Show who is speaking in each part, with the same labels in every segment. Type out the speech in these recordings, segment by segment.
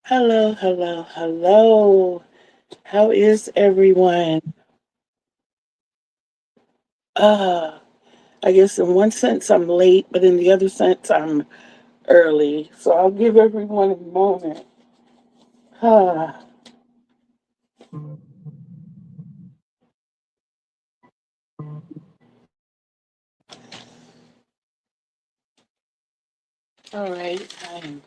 Speaker 1: Hello, hello, hello. How is everyone? Uh, I guess in one sense I'm late, but in the other sense I'm early. So I'll give everyone a moment. Ah, all right, I'm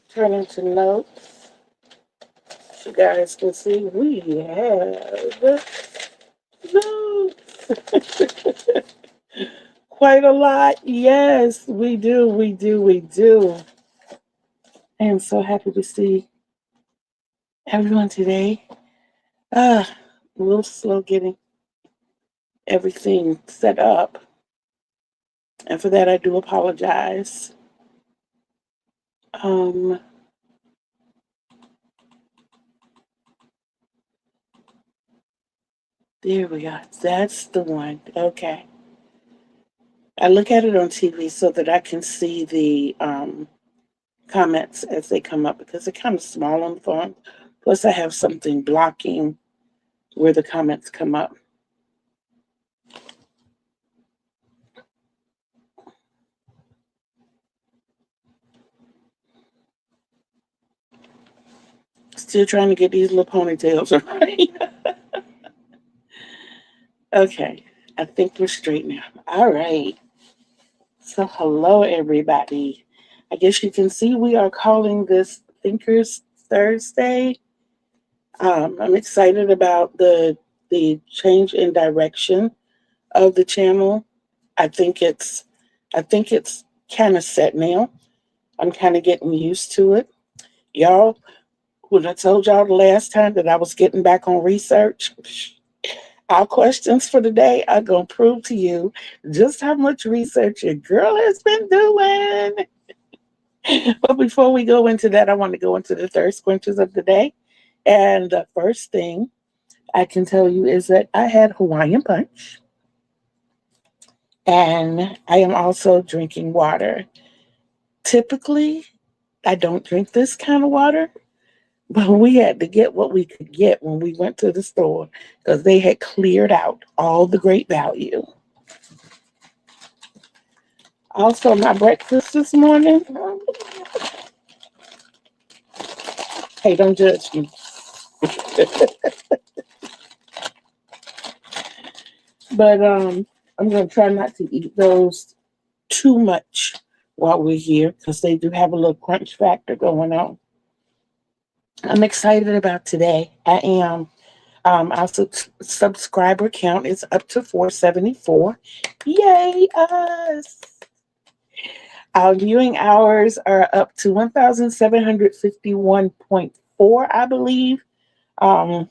Speaker 1: turning to notes. So you guys can see we have notes. Quite a lot. Yes, we do, we do, we do. I am so happy to see everyone today. A little slow getting everything set up. And for that, I do apologize. Um, there we go. That's the one. Okay. I look at it on TV so that I can see the comments as they come up because they're kind of small on the phone. Plus, I have something blocking where the comments come up. Still trying to get these little ponytails right. Okay. I think we're straight now. All right. So, hello, everybody. I guess you can see we are calling this Thinkers Thursday. I'm excited about the change in direction of the channel. I think it's I think it's kind of set now. I'm kind of getting used to it. Y'all, when I told y'all the last time that I was getting back on research, our questions for the day are going to prove to you just how much research your girl has been doing. But before we go into that, I want to go into the thirst quenches of the day. And the first thing I can tell you is that I had Hawaiian Punch and I am also drinking water. Typically, I don't drink this kind of water, but we had to get what we could get when we went to the store because they had cleared out all the great value. Also, my breakfast this morning, hey, don't judge me. But I'm going to try not to eat those too much while we're here because they do have a little crunch factor going on. I'm excited about today. I am. Our subscriber count is up to 474. Yay, us! Our viewing hours are up to 1,751.4, I believe. Um,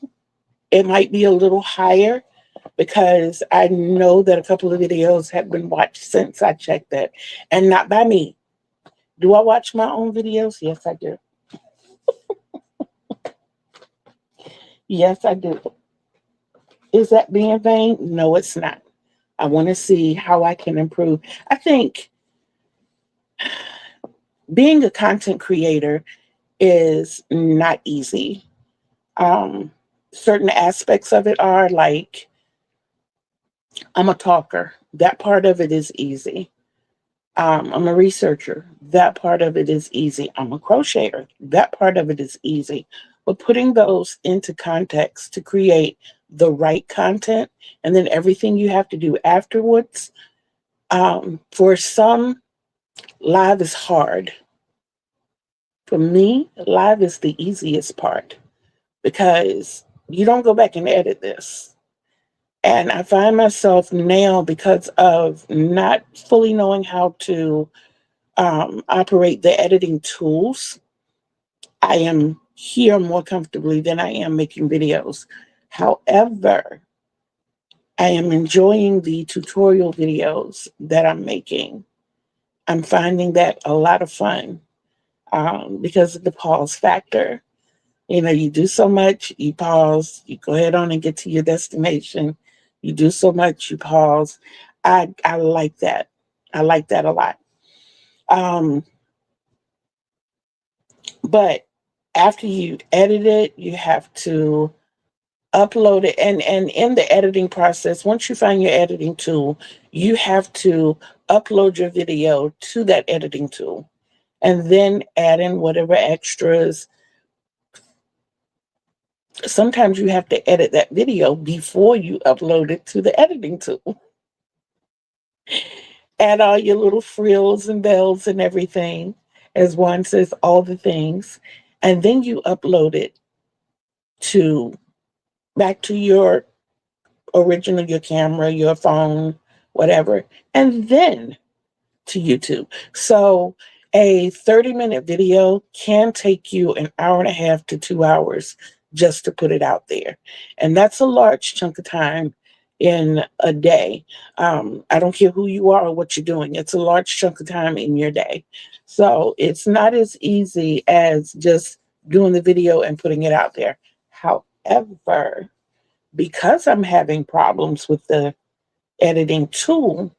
Speaker 1: it might be a little higher because I know that a couple of videos have been watched since I checked that, and not by me. Do I watch my own videos? Yes, I do. Yes, I do. Is that being vain? No, it's not. I want to see how I can improve. I think being a content creator is not easy. Um, Certain aspects of it are like I'm a talker. That part of it is easy. I'm a researcher. That part of it is easy. I'm a crocheter. That part of it is easy. But putting those into context to create the right content and then everything you have to do afterwards, for some, live is hard. For me, live is the easiest part because you don't go back and edit this. And I find myself now, because of not fully knowing how to operate the editing tools, I am here more comfortably than I am making videos. However, I am enjoying the tutorial videos that I'm making. I'm finding that a lot of fun because of the pause factor. You know, you do so much, you pause, you go ahead on and get to your destination. You do so much, you pause. I like that. I like that a lot. Um, but After you edit it, you have to upload it. And in the editing process, once you find your editing tool, you have to upload your video to that editing tool and then add in whatever extras. Sometimes you have to edit that video before you upload it to the editing tool. Add all your little frills and bells and everything, as Juan says, all the things. And then you upload it to back to your original, your camera, your phone, whatever, and then to YouTube. So a 30-minute video can take you an hour and a half to 2 hours just to put it out there. And that's a large chunk of time in a day. I don't care who you are or what you're doing. It's a large chunk of time in your day. So it's not as easy as just doing the video and putting it out there. However, because I'm having problems with the editing tool,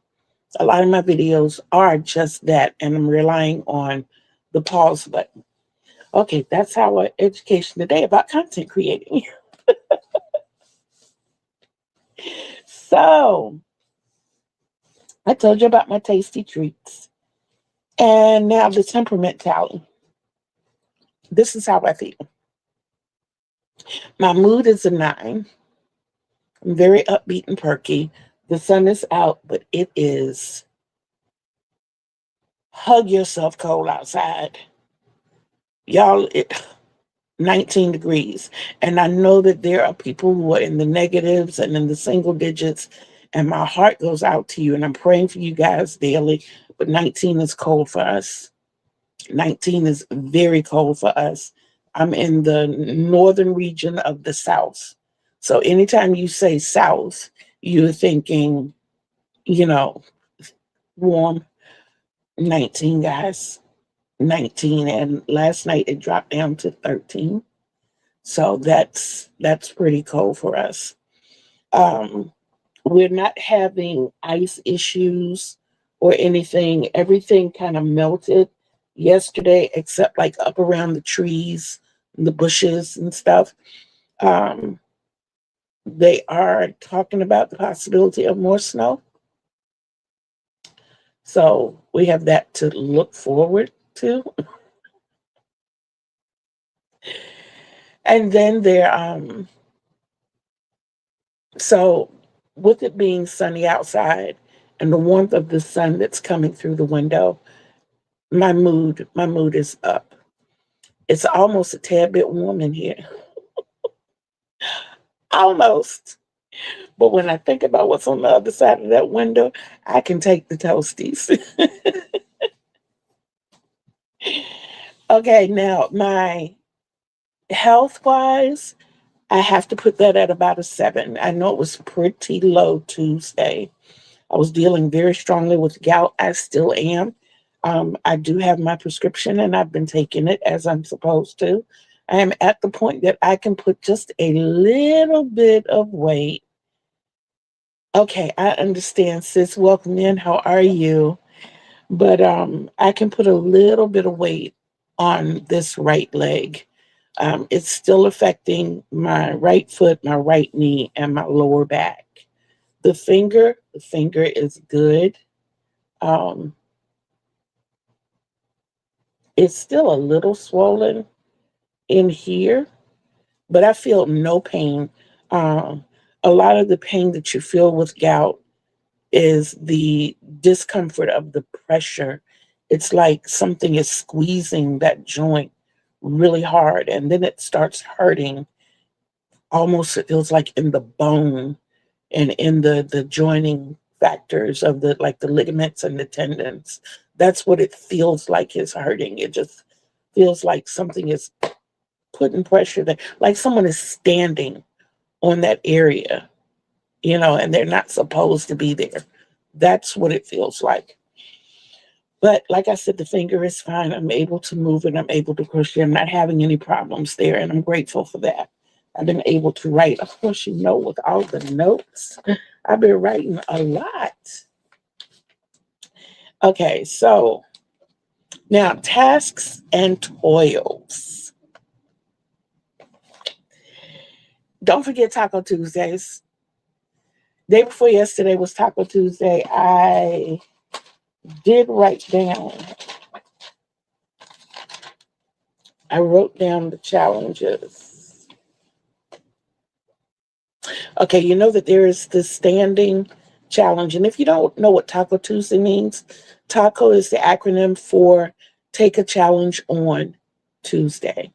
Speaker 1: a lot of my videos are just that, and I'm relying on the pause button. Okay, that's our education today about content creating. So, I told you about my tasty treats. And now the temperament tally. This is how I feel. My mood is a 9. I'm very upbeat and perky. The sun is out, but it is hug yourself cold outside. Y'all, 19 degrees. And I know that there are people who are in the negatives and in the single digits, and my heart goes out to you, and I'm praying for you guys daily. But 19 is cold for us. 19 is very cold for us. I'm in the northern region of the South. So anytime you say South, you're thinking, warm. 19, guys. 19. And last night it dropped down to 13. So that's pretty cold for us. We're not having ice issues or anything. Everything kind of melted yesterday, except like up around the trees, and the bushes and stuff. They are talking about the possibility of more snow. So we have that to look forward to. And then so with it being sunny outside and the warmth of the sun that's coming through the window, my mood is up. It's almost a tad bit warm in here. Almost. But when I think about what's on the other side of that window, I can take the toasties. Okay, now my health wise, I have to put that at about a 7. I know it was pretty low Tuesday. I was dealing very strongly with gout. I still am. I do have my prescription and I've been taking it as I'm supposed to. I am at the point that I can put just a little bit of weight. Okay, I understand, sis. Welcome in. How are you? But I can put a little bit of weight on this right leg. It's still affecting my right foot, my right knee, and my lower back. The finger is good. Um, it's still a little swollen in here, but I feel no pain. Um, a lot of the pain that you feel with gout is the discomfort of the pressure. It's like something is squeezing that joint really hard, and then it starts hurting. Almost it feels like in the bone and in the joining factors of the ligaments and the tendons. That's what it feels like is hurting. It just feels like something is putting pressure there, like someone is standing on that area, and they're not supposed to be there. That's what it feels like. But like I said, the finger is fine. I'm able to move it. I'm able to crochet. I'm not having any problems there, and I'm grateful for that. I've been able to write. Of course, with all the notes, I've been writing a lot. Okay, so now tasks and toils. Don't forget Taco Tuesdays. Day before yesterday was Taco Tuesday. I did write down, I wrote down the challenges. Okay, you know that there is this standing challenge. And if you don't know what Taco Tuesday means, TACO is the acronym for Take a Challenge on Tuesday.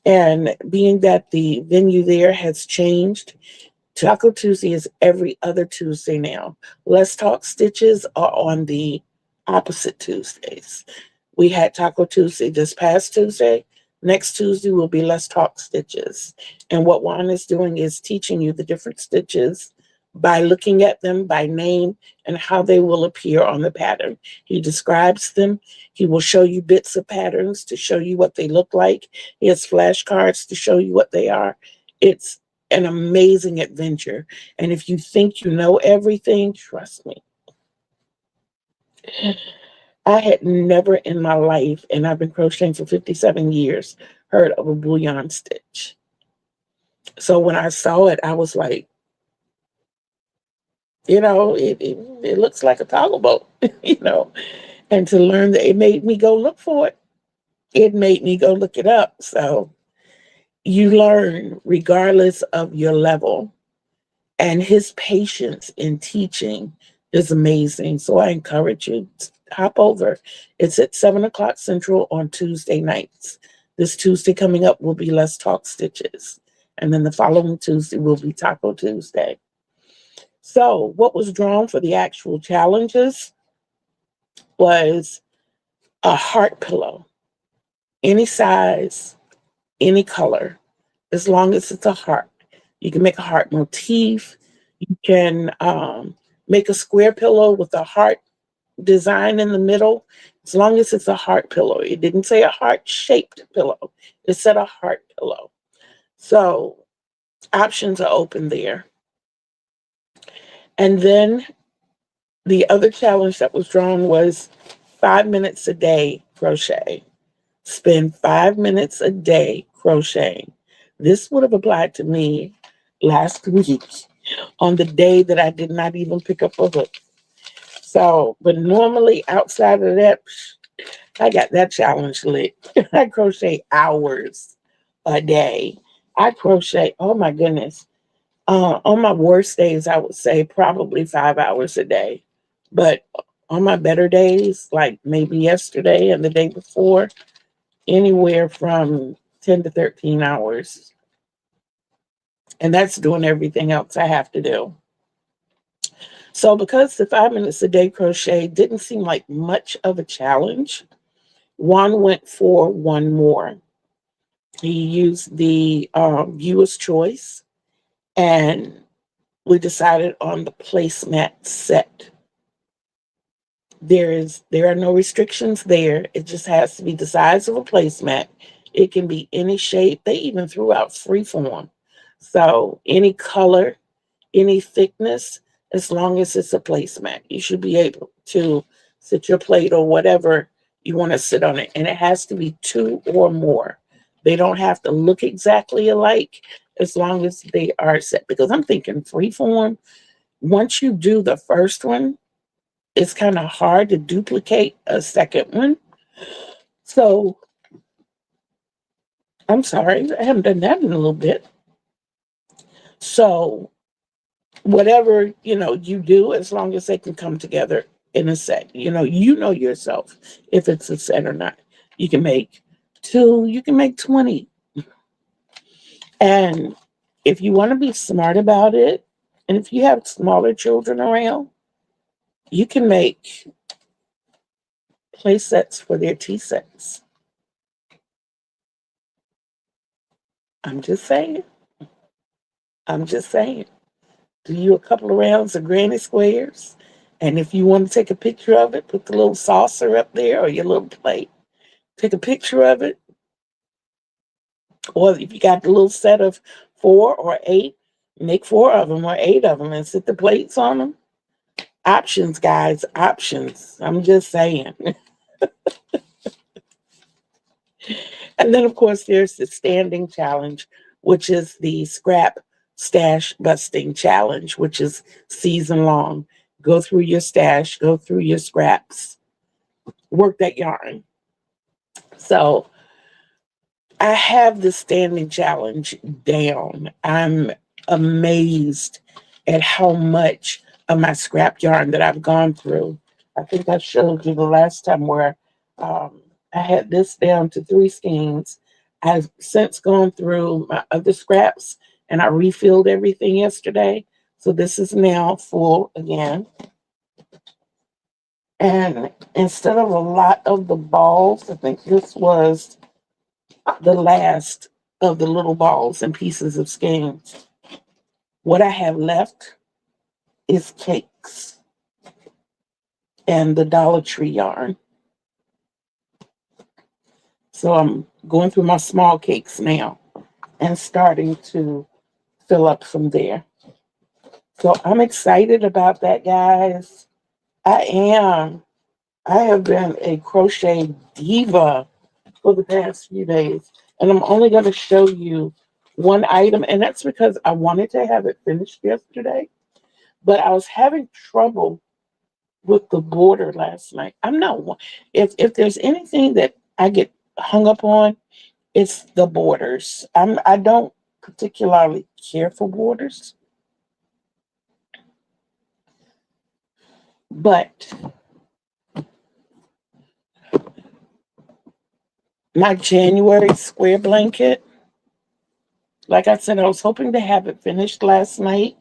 Speaker 1: And being that the venue there has changed, Taco Tuesday is every other Tuesday now. Let's Talk Stitches are on the opposite Tuesdays. We had Taco Tuesday this past Tuesday. Next Tuesday will be Let's Talk Stitches. And what Juan is doing is teaching you the different stitches by looking at them by name and how they will appear on the pattern. He describes them. He will show you bits of patterns to show you what they look like. He has flashcards to show you what they are. It's an amazing adventure. And if you think you know everything, trust me. I had never in my life, and I've been crocheting for 57 years, heard of a bullion stitch. So when I saw it, I was like, you know, it looks like a toggle boat, you know. And to learn that, it made me go look for it. It made me go look it up. So you learn regardless of your level. And his patience in teaching is amazing. So I encourage you to hop over. It's at 7 o'clock Central on Tuesday nights. This Tuesday coming up will be Let's Talk Stitches. And then the following Tuesday will be Taco Tuesday. So what was drawn for the actual challenges was a heart pillow. Any size, any color, as long as it's a heart. You can make a heart motif. You can make a square pillow with a heart design in the middle, as long as it's a heart pillow. It didn't say a heart-shaped pillow. It said a heart pillow. So options are open there. And then the other challenge that was drawn was 5 minutes a day crochet. Spend 5 minutes a day crocheting. This would have applied to me last week on the day that I did not even pick up a hook. So, but normally outside of that, I got that challenge lit. I crochet hours a day. I crochet, oh my goodness. On my worst days, I would say probably 5 hours a day. But on my better days, like maybe yesterday and the day before, anywhere from 10 to 13 hours. And that's doing everything else I have to do. So because the 5 minutes a day crochet didn't seem like much of a challenge, Juan went for one more. He used the viewer's choice, and we decided on the placemat set. There are no restrictions there. It just has to be the size of a placemat. It can be any shape. They even threw out freeform. So any color, any thickness, as long as it's a placemat, you should be able to sit your plate or whatever you want to sit on it. And it has to be 2 or more. They don't have to look exactly alike as long as they are set. Because I'm thinking freeform, once you do the first one, it's kind of hard to duplicate a second one. So I'm sorry, I haven't done that in a little bit. So whatever, you do, as long as they can come together in a set, you know yourself if it's a set or not. You can make 2, you can make 20. And if you want to be smart about it, and if you have smaller children around, you can make play sets for their tea sets. I'm just saying. Do you a couple of rounds of granny squares, and if you want to take a picture of it, put the little saucer up there or your little plate. Take a picture of it. Or if you got the little set of 4 or 8, make 4 of them or 8 of them and sit the plates on them. Options, guys, options. I'm just saying. And then, of course, there's the standing challenge, which is the Scrap Stash Busting Challenge, which is season long. Go through your stash, go through your scraps, work that yarn. So I have the standing challenge down. I'm amazed at how much of my scrap yarn that I've gone through. I think I showed you the last time where I had this down to 3 skeins. I've since gone through my other scraps and I refilled everything yesterday. So this is now full again. And instead of a lot of the balls, I think this was the last of the little balls and pieces of skeins. What I have left is cakes and the Dollar Tree yarn. So I'm going through my small cakes now and starting to fill up from there. So I'm excited about that, guys. I am. I have been a crochet diva for the past few days, and I'm only going to show you one item, and that's because I wanted to have it finished yesterday, but I was having trouble with the border last night. I'm not, if there's anything that I get hung up on, it's the borders. I don't particularly care for borders, but my January square blanket, like I said, I was hoping to have it finished last night.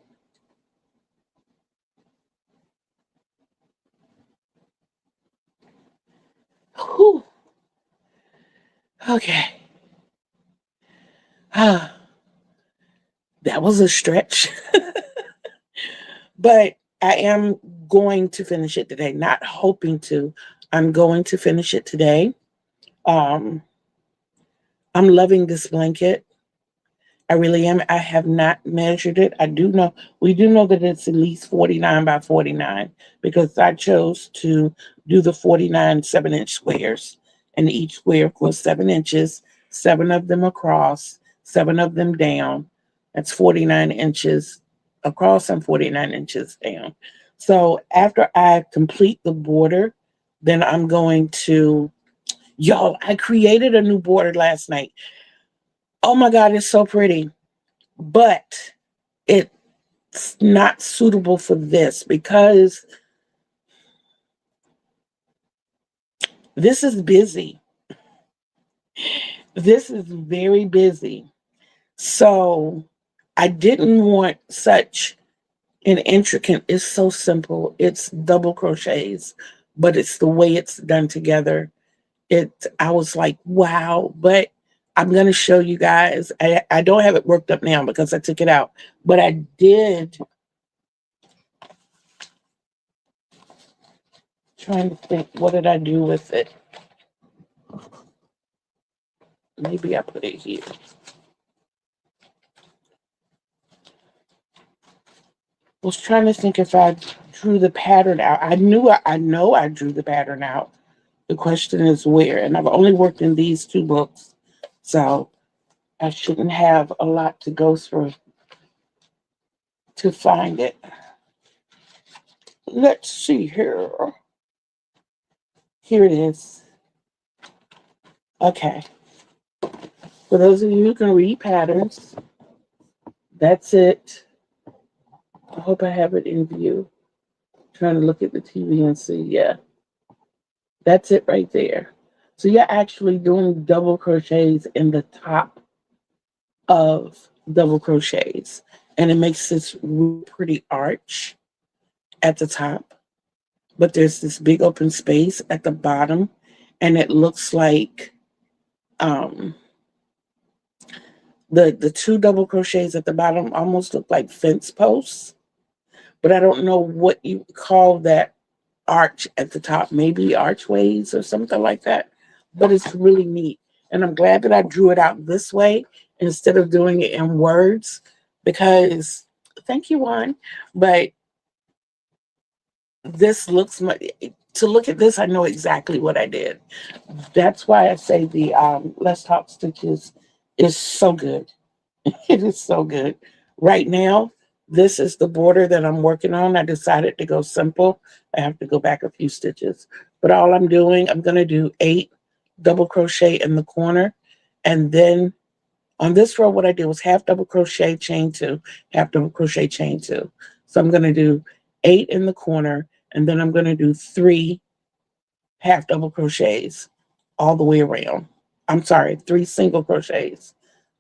Speaker 1: Whew. Okay. Ah, that was a stretch. But I am going to finish it today. Not hoping to. I'm going to finish it today. Um, I'm loving this blanket. I really am. I have not measured it. I do know, we do know that it's at least 49 by 49 because I chose to do the 49 7-inch squares. And each square was 7 inches, 7 of them across, 7 of them down. That's 49 inches across and 49 inches down. So after I complete the border, then I'm going to, y'all, I created a new border last night. Oh my God, it's so pretty. But it's not suitable for this because this is busy. This is very busy. So I didn't want such an intricate, it's so simple. It's double crochets, but it's the way it's done together. I was like, wow, but I'm going to show you guys. I don't have it worked up now because I took it out, but I did. Trying to think, what did I do with it? Maybe I put it here. I was trying to think if I drew the pattern out. I know I drew the pattern out. The question is where, and I've only worked in these 2 books, so I shouldn't have a lot to go through to find it. Let's see here. Here it is. Okay. For those of you who can read patterns, that's it. I hope I have it in view. Trying to look at the TV and see. Yeah. That's it right there. So you're actually doing double crochets in the top of double crochets. And it makes this really pretty arch at the top. But there's this big open space at the bottom. And it looks like the 2 double crochets at the bottom almost look like fence posts. But I don't know what you call that arch at the top, maybe archways or something like that, but it's really neat. And I'm glad that I drew it out this way instead of doing it in words because, thank you, Juan, but this looks much, to look at this, I know exactly what I did. That's why I say the Let's Talk Stitches is so good It is so good. Right now, this is the border that I'm working on. I decided to go simple. I have to go back a few stitches. But all I'm doing, I'm going to do 8 double crochet in the corner. And then on this row, what I did was half double crochet, chain 2, half double crochet, chain 2. So I'm going to do 8 in the corner, and then I'm going to do 3 half double crochets all the way around. I'm sorry, 3 single crochets.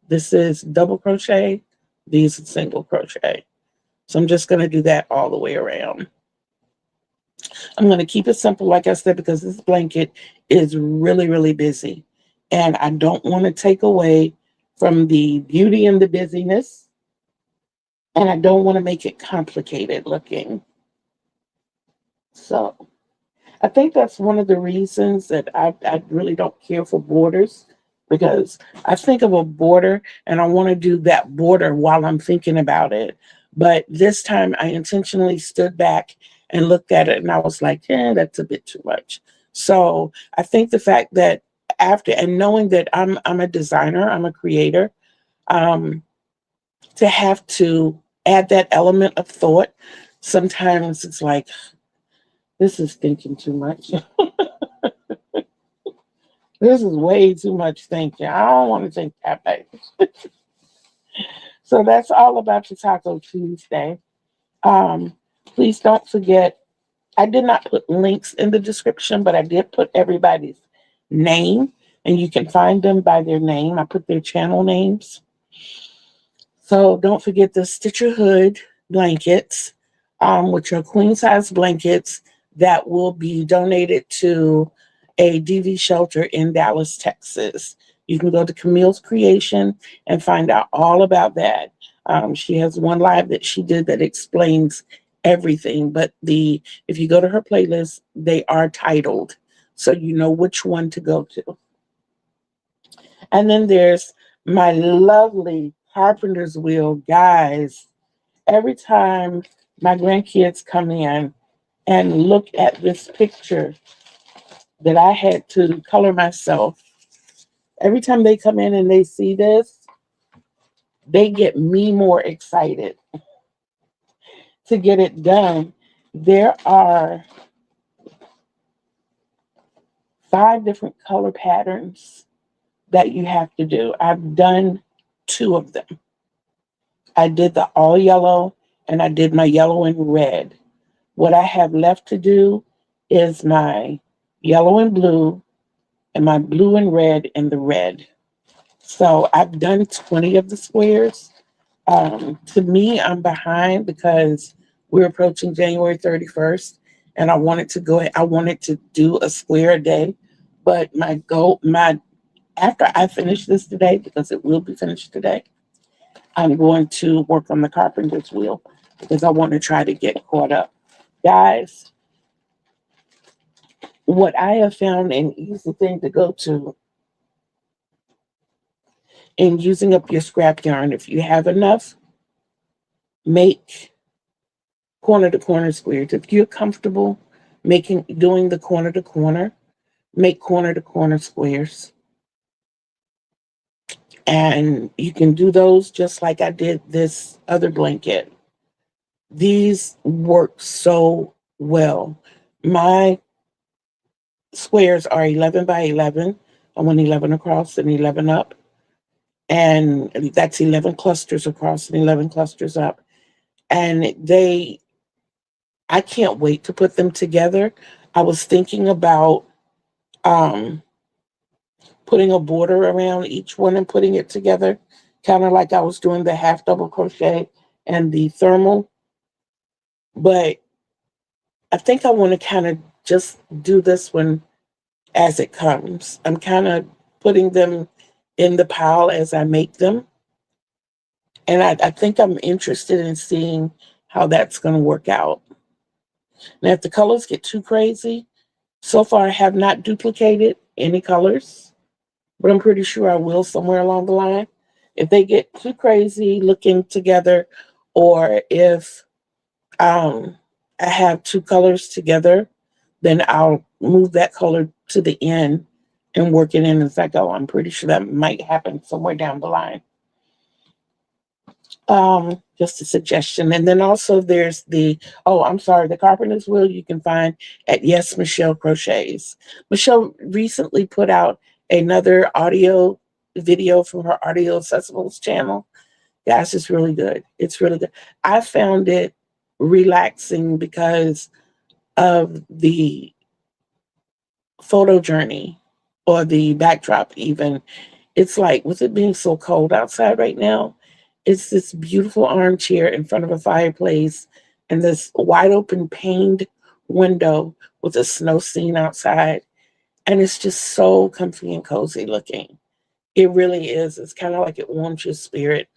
Speaker 1: This is double crochet. These are single crochet. So I'm just going to do that all the way around. I'm going to keep it simple, like I said, because this blanket is really, really busy. And I don't want to take away from the beauty and the busyness. And I don't want to make it complicated looking. So I think that's one of the reasons that I really don't care for borders, because I think of a border and I want to do that border while I'm thinking about it. But this time I intentionally stood back and looked at it and I was like, that's a bit too much. So I think the fact that after, and knowing that I'm a designer, I'm a creator, to have to add that element of thought, sometimes it's like, this is thinking too much. This is way too much thinking. I don't want to think that bad. So that's all about your Taco Tuesday. Please don't forget, I did not put links in the description, but I did put everybody's name, and you can find them by their name. I put their channel names. So don't forget the Stitcherhood blankets, which are queen size blankets that will be donated to a DV shelter in Dallas, Texas. You can go to Camille's Creation and find out all about that. She has one live that she did that explains everything, but if you go to her playlist, they are titled, so you know which one to go to. And then there's my lovely Carpenter's wheel. Guys, every time my grandkids come in and look at this picture that I had to color myself, every time they come in and they see this, they get me more excited to get it done. There are 5 different color patterns that you have to do. I've done 2 of them. I did the all yellow and I did my yellow and red. What I have left to do is my yellow and blue and my blue and red and the red. So I've done 20 of the squares. To me, I'm behind because we're approaching January 31st and I wanted to do a square a day. But after I finish this today, because it will be finished today, I'm going to work on the Carpenter's wheel because I want to try to get caught up. Guys, what I have found an easy thing to go to in using up your scrap yarn, if you have enough, make corner to corner squares. If you're comfortable doing the corner to corner, make corner to corner squares. And you can do those just like I did this other blanket. These work so well. My squares are 11 by 11. I want 11 across and 11 up. And that's 11 clusters across and 11 clusters up. And I can't wait to put them together. I was thinking about putting a border around each one and putting it together, kind of like I was doing the half double crochet and the thermal. But I think I want to kind of just do this one as it comes. I'm kind of putting them in the pile as I make them. And I think I'm interested in seeing how that's going to work out. Now, if the colors get too crazy, so far I have not duplicated any colors, but I'm pretty sure I will somewhere along the line. If they get too crazy looking together, or if I have 2 colors together, then I'll move that color to the end and work it in as I go. I'm pretty sure that might happen somewhere down the line. Just a suggestion. And then also there's the, oh, I'm sorry, the Carpenter's Wheel you can find at Yes Michelle Crochets. Michelle recently put out another audio video from her Audio Accessibles channel. Guys, it's really good. It's really good. I found it relaxing because of the photo journey or the backdrop even. It's like, with it being so cold outside right now, it's this beautiful armchair in front of a fireplace and this wide open paned window with a snow scene outside. And it's just so comfy and cozy looking. It really is. It's kind of like it warms your spirit.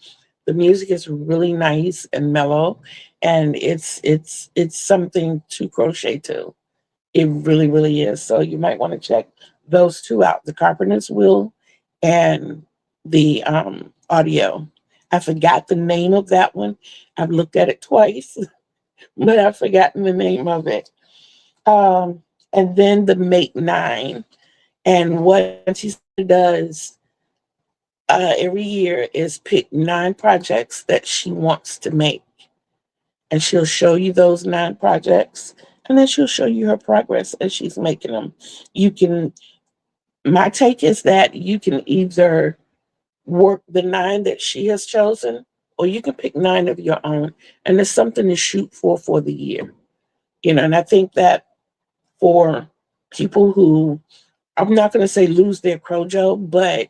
Speaker 1: The music is really nice and mellow, and it's something to crochet to. It really, really is. So you might want to check those two out, the Carpenter's Wheel and the audio. I forgot the name of that one. I've looked at it twice, but I've forgotten the name of it. And then the Make Nine. And what she does every year is pick 9 projects that she wants to make. And she'll show you those 9 projects. And then she'll show you her progress as she's making them. You can, my take is that you can either work the 9 that she has chosen, or you can pick 9 of your own. And there's something to shoot for the year. You know, and I think that for people who, I'm not going to say lose their crojo, but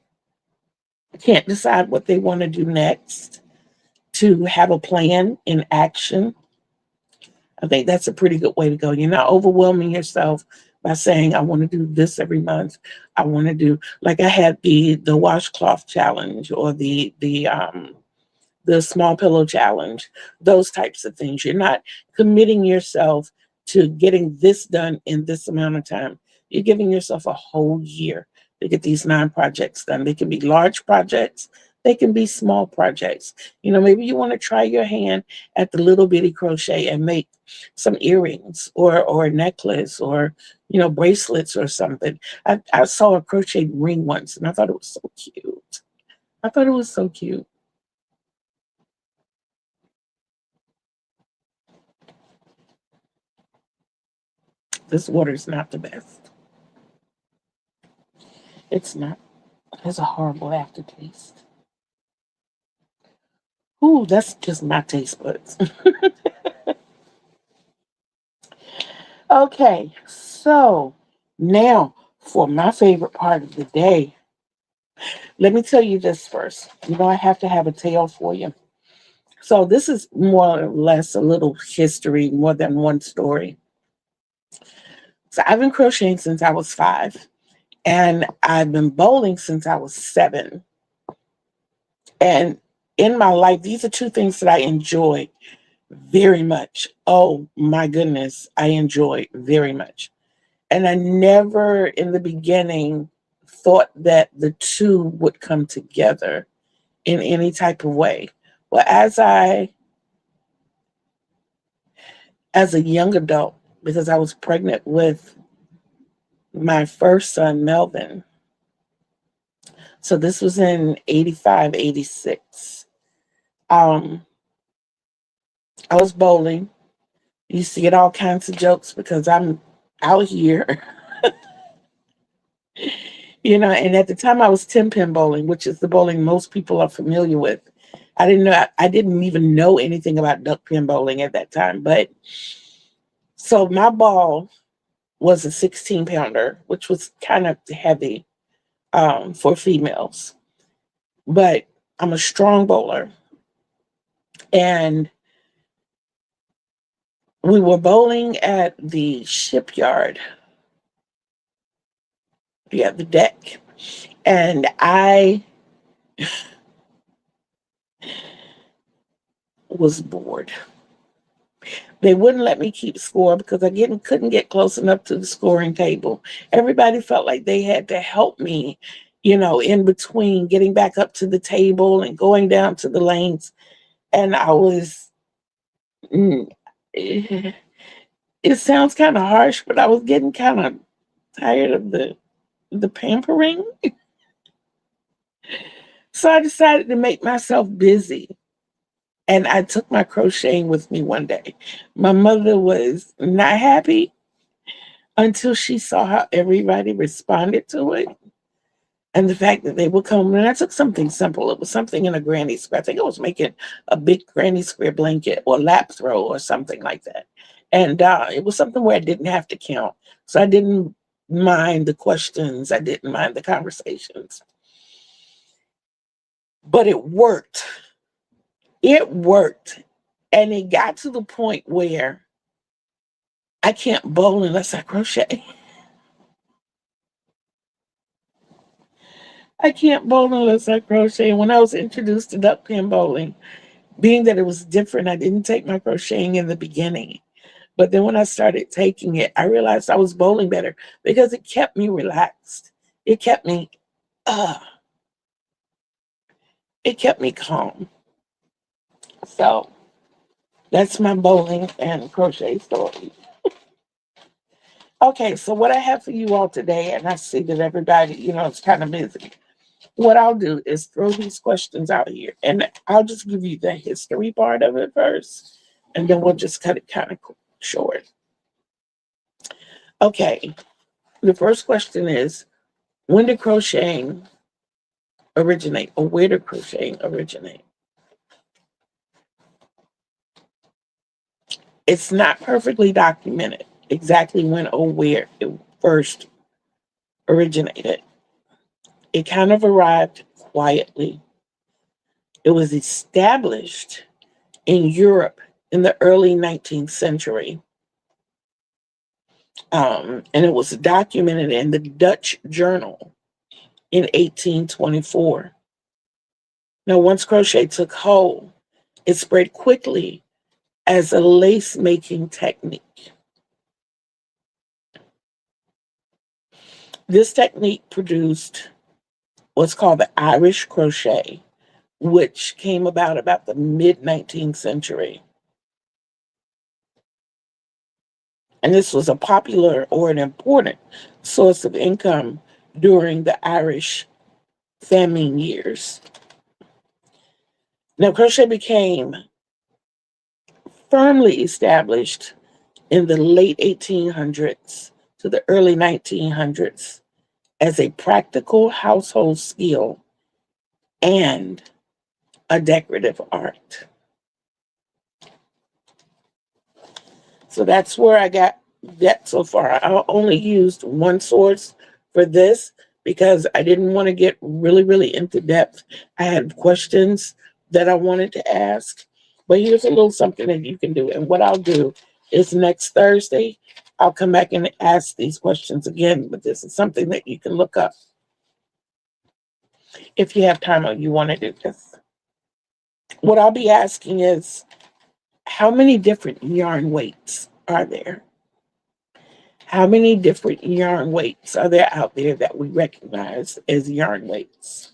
Speaker 1: can't decide what they want to do next, to have a plan in action, I think that's a pretty good way to go. You're not overwhelming yourself by saying, I want to do this every month. I want to do, like I had the washcloth challenge, or the small pillow challenge, those types of things. You're not committing yourself to getting this done in this amount of time. You're giving yourself a whole year to get these 9 projects done. They can be large projects. They can be small projects. You know, maybe you want to try your hand at the little bitty crochet and make some earrings or a necklace, or, you know, bracelets or something. I saw a crochet ring once and I thought it was so cute. I thought it was so cute. This water is not the best. It's not. It has a horrible aftertaste. Ooh, that's just my taste buds. Okay, so now for my favorite part of the day. Let me tell you this first. You know, I have to have a tale for you. So this is more or less a little history, more than one story. So I've been crocheting since I was 5, and I've been bowling since I was 7. And in my life, these are 2 things that I enjoy very much. Oh my goodness, I enjoy very much. And I never in the beginning thought that the 2 would come together in any type of way. Well, as a young adult, because I was pregnant with my first son, Melvin. So this was in 85, 86. I was bowling. Used to get all kinds of jokes because I'm out here. You know, and at the time I was 10-pin bowling, which is the bowling most people are familiar with. I didn't even know anything about duck pin bowling at that time. But so my ball was a 16-pounder, which was kind of heavy for females. But I'm a strong bowler. And we were bowling at the shipyard. Yeah, the deck. And I was bored. They wouldn't let me keep score because I couldn't get close enough to the scoring table. Everybody felt like they had to help me, you know, in between getting back up to the table and going down to the lanes. And I was, it sounds kind of harsh, but I was getting kind of tired of the pampering. So I decided to make myself busy. And I took my crocheting with me one day. My mother was not happy until she saw how everybody responded to it. And the fact that they would come, and I took something simple. It was something in a granny square. I think I was making a big granny square blanket or lap throw or something like that. And it was something where I didn't have to count. So I didn't mind the questions. I didn't mind the conversations. But it worked. It worked. And it got to the point where I can't bowl unless I crochet. I can't bowl unless I crochet. When I was introduced to duck pin bowling, being that it was different, I didn't take my crocheting in the beginning. But then when I started taking it, I realized I was bowling better because it kept me relaxed. It kept me, uh, it kept me calm. So that's my bowling and crochet story. Okay, so what I have for you all today, and I see that everybody, is kind of busy. What I'll do is throw these questions out here, and I'll just give you the history part of it first, and then we'll just cut it kind of short. Okay, the first question is, when did crocheting originate, or where did crocheting originate? It's not perfectly documented exactly when or where it first originated. It kind of arrived quietly. It was established in Europe in the early 19th century. And it was documented in the Dutch Journal in 1824. Now, once crochet took hold, it spread quickly as a lace making technique. This technique produced what's called the Irish crochet, which came about the mid 19th century. And this was a popular or an important source of income during the Irish famine years. Now, crochet became firmly established in the late 1800s to the early 1900s as a practical household skill and a decorative art. So that's where I got that so far. I only used one source for this because I didn't want to get really, really into depth. I had questions that I wanted to ask, but here's a little something that you can do. And what I'll do is next Thursday, I'll come back and ask these questions again, but this is something that you can look up if you have time or you want to do this. What I'll be asking is, how many different yarn weights are there? How many different yarn weights are there out there that we recognize as yarn weights?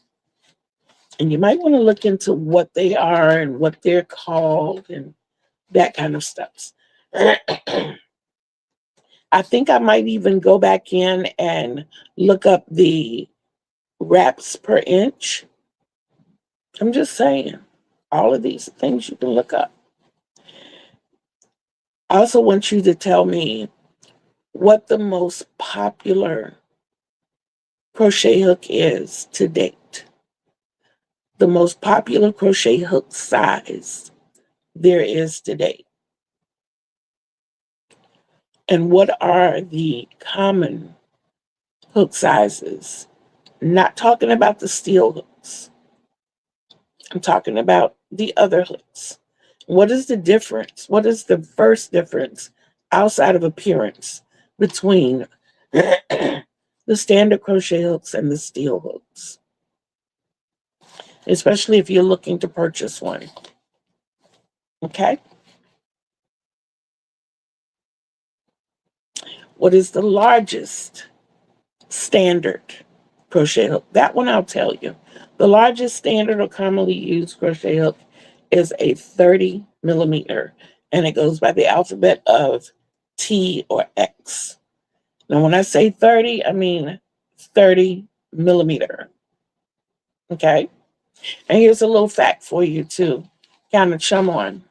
Speaker 1: And you might want to look into what they are and what they're called and that kind of stuff. I think I might even go back in and look up the wraps per inch. I'm just saying, all of these things you can look up. I also want you to tell me what the most popular crochet hook is to date. The most popular crochet hook size there is to date. And what are the common hook sizes? Not talking about the steel hooks. I'm talking about the other hooks. What is the difference? What is the first difference outside of appearance between the standard crochet hooks and the steel hooks? Especially if you're looking to purchase one. Okay? What is the largest standard crochet hook? That one I'll tell you. The largest standard or commonly used crochet hook is a 30 millimeter, and it goes by the alphabet of T or X. Now, when I say 30, I mean 30 millimeter. Okay? And here's a little fact for you, too. Kind of chum on.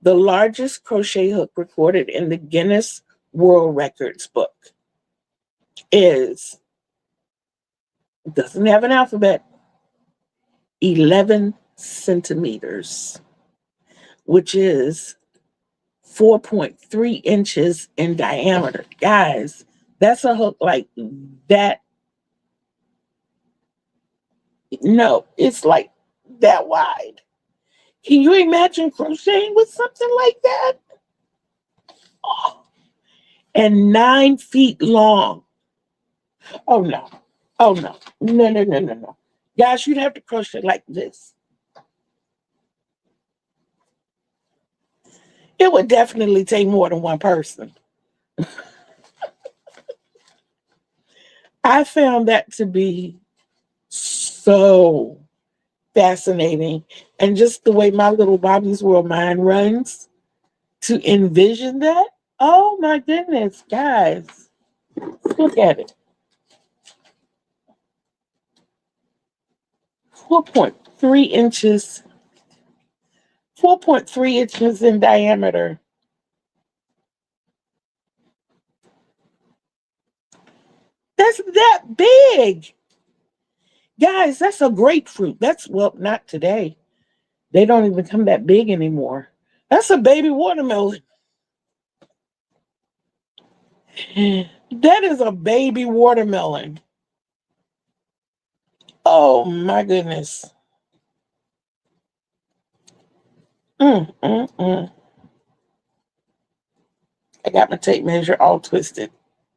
Speaker 1: The largest crochet hook recorded in the Guinness World Records book is, doesn't have an alphabet, 11 centimeters, which is 4.3 inches in diameter. Guys, that's a hook like that. No, it's like that wide. Can you imagine crocheting with something like that? Oh, and 9 feet long. Oh no. Oh no. No, no, no, no, no. Guys, you'd have to crochet like this. It would definitely take more than one person. I found that to be so fascinating. And just the way my little Bobby's World mind runs to envision that. Oh my goodness, guys. Look at it. 4.3 inches. 4.3 inches in diameter. That's that big. Guys, that's a grapefruit. That's, well, not today. They don't even come that big anymore. That's a baby watermelon. That is a baby watermelon. Oh my goodness. Mm, mm, mm. I got my tape measure all twisted.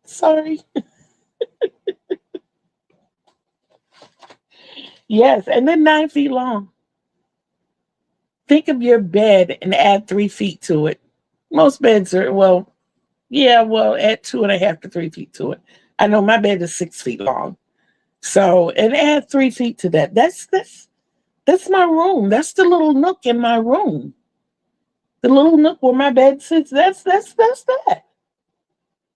Speaker 1: Sorry. Yes, and then 9 feet long. Think of your bed and add 3 feet to it. Most beds are, well, yeah, well, add 2.5 to 3 feet to it. I know my bed is 6 feet long. So, and add 3 feet to that. That's my room. That's the little nook in my room. The little nook where my bed sits. That's that.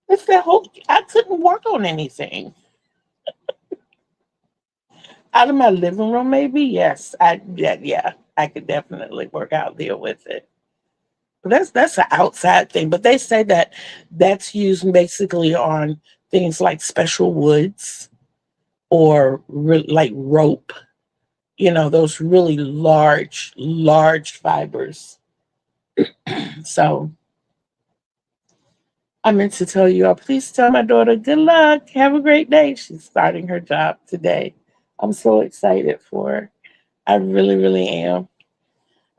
Speaker 1: It's that whole. I couldn't work on anything out of my living room. Maybe yes. Yeah. I could definitely work out there with it. But that's an outside thing. But they say that that's used basically on things like special woods or like rope. You know, those really large fibers. So I meant to tell you all, please tell my daughter good luck. Have a great day. She's starting her job today. I'm so excited for her. I really, really am.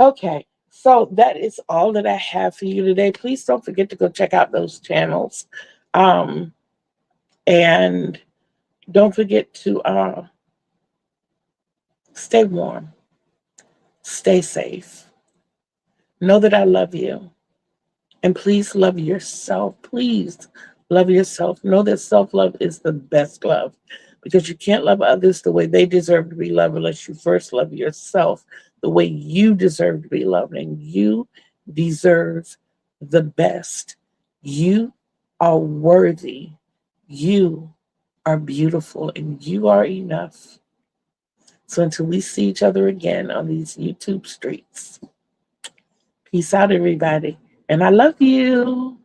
Speaker 1: Okay, so that is all that I have for you today. Please don't forget to go check out those channels. Um, and don't forget to stay warm, stay safe. Know that I love you. And please love yourself. Please love yourself. Know that self-love is the best love because you can't love others the way they deserve to be loved unless you first love yourself the way you deserve to be loved. And you deserve the best. You are worthy. You are beautiful and you are enough. So until we see each other again on these YouTube streets, peace out, everybody. And I love you.